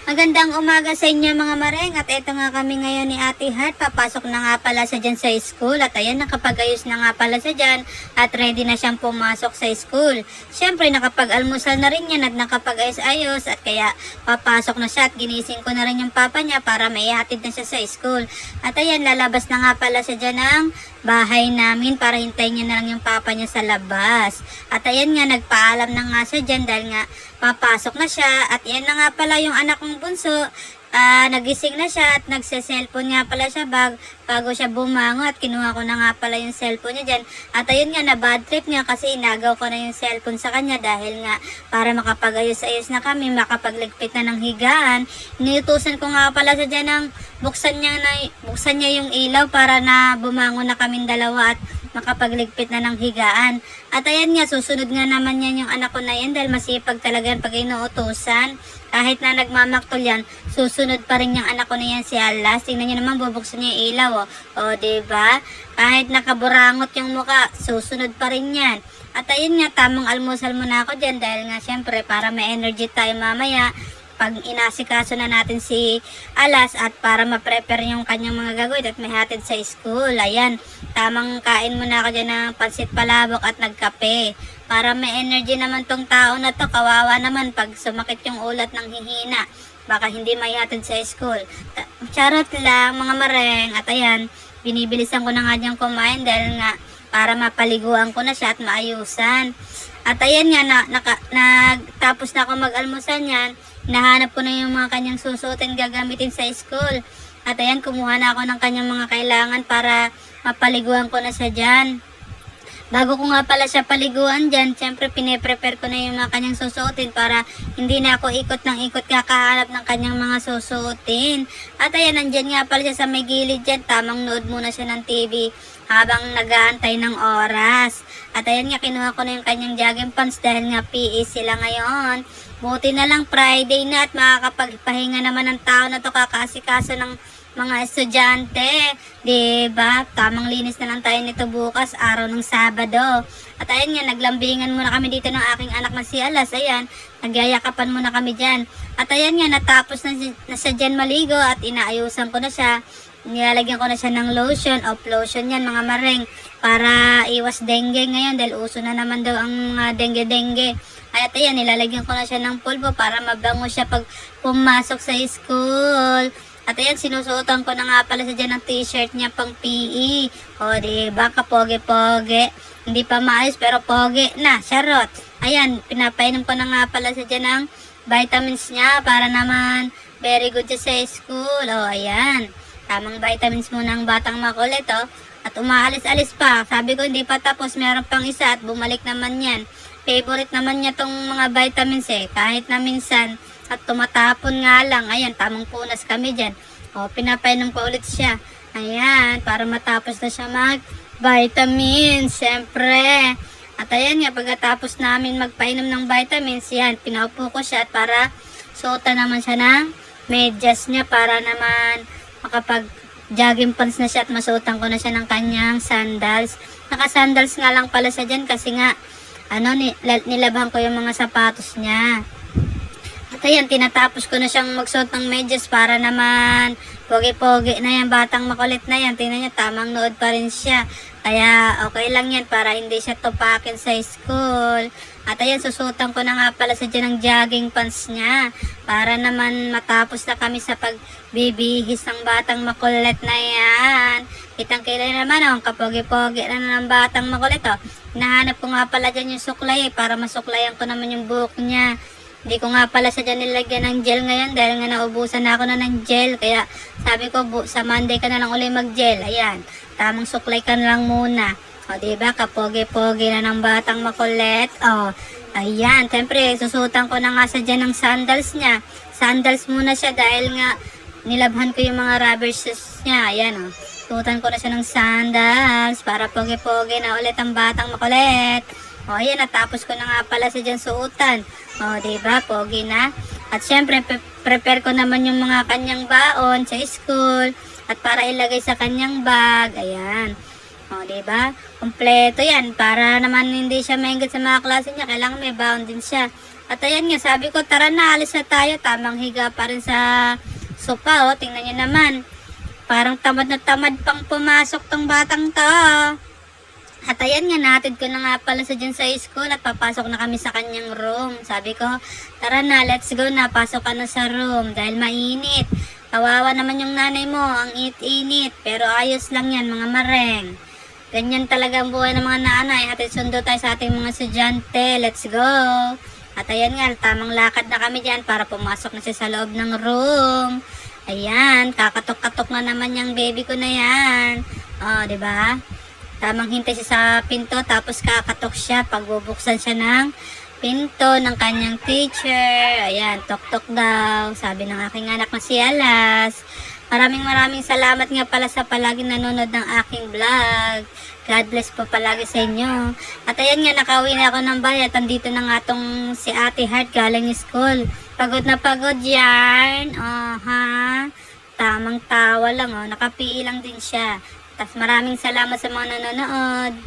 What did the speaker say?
Magandang umaga sa inyo mga mareng at eto nga kami ngayon ni Ate Heart. Papasok na nga pala siya dyan sa school at ayan nakapag-ayos na nga pala siya dyan at ready na siyang pumasok sa school. Siyempre nakapag-almusal na rin yan at nakapag-ayos-ayos at kaya papasok na siya at ginising ko na rin yung papa niya para maihatid na siya sa school. At ayan lalabas na nga pala siya dyan ng bahay namin para hintayin niya na lang yung papa niya sa labas. At ayan nga nagpaalam na nga siya dyan dahil nga papasok na siya at yan na nga pala yung anak kong bunso. Nagising na siya at nagse-cellphone nga pala siya bago siya bumango at kinuha ko na nga pala yung cellphone niya dyan. At ayun nga na bad trip nga kasi inagaw ko na yung cellphone sa kanya dahil nga para makapag-ayos-ayos na kami, makapagligpit na ng higaan. Niutusan ko nga pala siya dyan ng buksan niya yung ilaw para na bumango na kaming dalawa at makapagligpit na ng higaan. At ayan nga, susunod nga naman yan yung anak ko na yan dahil masipag talaga yan pag inuutusan. Kahit na nagmamaktol yan, susunod pa rin yung anak ko na yan si Alas. Tingnan nyo naman, bubuksan niya yung ilaw. O diba? Kahit nakaburangot yung muka, susunod pa rin yan. At ayun nga, tamang almusal muna ako dyan dahil nga syempre para may energy tayo mamaya pag inasikaso na natin si Alas at para ma-prepare yung kanyang mga gagawin at may hatid sa school. Ayan, tamang kain muna ako dyan ng pansit palabok at nagkape. Para may energy naman tong tao na to, kawawa naman pag sumakit yung ulat ng hihina. Baka hindi may hatid sa school. Charot lang mga mareng. At ayan, binibilisan ko na nga dyan kumain dahil nga para mapaliguan ko na siya at maayusan. At ayan nga, nagtapos na ako mag-almusal niyan. Nahanap ko na yung mga kanyang susuotin gagamitin sa school. At ayan, kumuha na ako ng kanyang mga kailangan para mapaliguan ko na siya dyan. Bago ko nga pala siya paliguan dyan, syempre pine-prepare ko na yung mga kanyang susuotin para hindi na ako ikot ng ikot kakahanap ng kanyang mga susuotin. At ayan, nandyan nga pala siya sa may gilid dyan. Tamang nood muna siya ng TV habang nag-aantay ng oras. At ayan nga, kinuha ko na yung kanyang jogging pants dahil nga PE sila ngayon. Buti na lang Friday na at makakapagpahinga naman ng tao na to kakaasikaso ng mga estudyante. Diba? Tamang linis na lang tayo nito bukas, araw ng Sabado. At ayan nga, naglambingan muna kami dito ng aking anak na si Alas. Ayan, nagyayakapan muna kami dyan. At ayan nga, natapos na siya dyan maligo at inaayusan ko na siya. Nilalagyan ko na siya ng lotion, off lotion yan mga mareng, para iwas dengue ngayon dahil uso na naman daw ang dengue-dengue. At ayan, nilalagyan ko na siya ng pulbo para mabango siya pag pumasok sa school. At ayan, sinusuotan ko na nga pala siya dyan ng t-shirt niya pang PE. O diba, kapoge-poge. Hindi pa maayos pero poge na, charot. Ayan, pinapainom ko na nga pala siya dyan ng vitamins niya para naman very good siya sa school. O ayan, tamang vitamins muna ang batang makulit at umaalis-alis pa. Sabi ko hindi pa tapos, meron pang isa at bumalik naman yan. Favorite naman niya tong mga vitamins kahit na minsan at tumatapon nga lang. Ayan, tamang punas kami dyan. O, pinapainom ko ulit siya. Ayan, para matapos na siya mag-vitamins, syempre. At ayan nga, pagkatapos namin magpainom ng vitamins, yan, pinaupo ko siya at para suotan naman siya ng medyas niya para naman makapag jogging pants na siya at masuotan ko na siya ng kanyang sandals. Naka-sandals nga lang pala siya dyan kasi nga nilabhan ko yung mga sapatos niya. At ayan, tinatapos ko na siyang magsuot ng medyas para naman pogi-pogi na yan, batang makulit na yan. Tingnan niya, tamang nood pa rin siya. Kaya okay lang yan para hindi siya tupakin sa school. At ayan, susutan ko na nga pala sa dyan ng jogging pants niya para naman matapos na kami sa pagbibihis ng batang makulit na yan. Kitang-kita naman ang kapogi-pogi na ng batang makulit Nahanap ko nga pala dyan yung suklay para masuklayan ko naman yung buhok niya. Hindi ko nga pala sa dyan nilagyan ng gel ngayon dahil nga naubusan na ako na ng gel. Kaya sabi ko, sa Monday ka na lang uli mag-gel. Ayan, tamang suklay ka na lang muna. O diba, kapogi-pogi na ng batang makulit. O, ayan, siyempre, susutan ko na nga sa dyan ng sandals niya. Sandals muna siya dahil nga nilabhan ko yung mga rubber shoes niya. Ayan susutan ko na siya ng sandals para pogi-pogi na ulit ang batang makulit. O ayan, natapos ko na nga pala siya dyan suotan. O diba, pogi na. At syempre, prepare ko naman yung mga kanyang baon sa school. At para ilagay sa kanyang bag. Ayan. O diba, kompleto yan. Para naman hindi siya maingit sa mga klase niya, kailangan may baon din siya. At ayan nga, sabi ko, tara na, alis na tayo. Tamang higa pa rin sa sopa, oh. Tingnan nyo naman. Parang tamad na tamad pang pumasok tong batang to. At ayan nga, nahatid ko na nga pala sa dyan sa school at papasok na kami sa kanyang room. Sabi ko, tara na, let's go na, pasok ka na sa room dahil mainit. Kawawa naman yung nanay mo, ang init-init. Pero ayos lang yan mga mareng. Ganyan talaga ang buhay ng mga nanay. Hatid sundo tayo sa ating mga estudyante. Let's go! At ayan nga, tamang lakad na kami dyan para pumasok na siya sa loob ng room. Ayan, kakatok-katok na naman yung baby ko na yan. O, diba? Tamang hintay siya sa pinto, tapos kakatok siya pag bubuksan siya ng pinto ng kanyang teacher. Ayan, tok-tok daw. Sabi ng aking anak na si Alas. Maraming salamat nga pala sa palaging nanonood ng aking vlog. God bless po palagi sa inyo. At ayan nga, nakauwi na ako ng bahay at andito na nga tong si Ate Heart galing school. Pagod na pagod yan. Oh, ha? Tamang tawa lang, oh. Nakapi'i lang din siya. Tapos maraming salamat sa mga nanonood.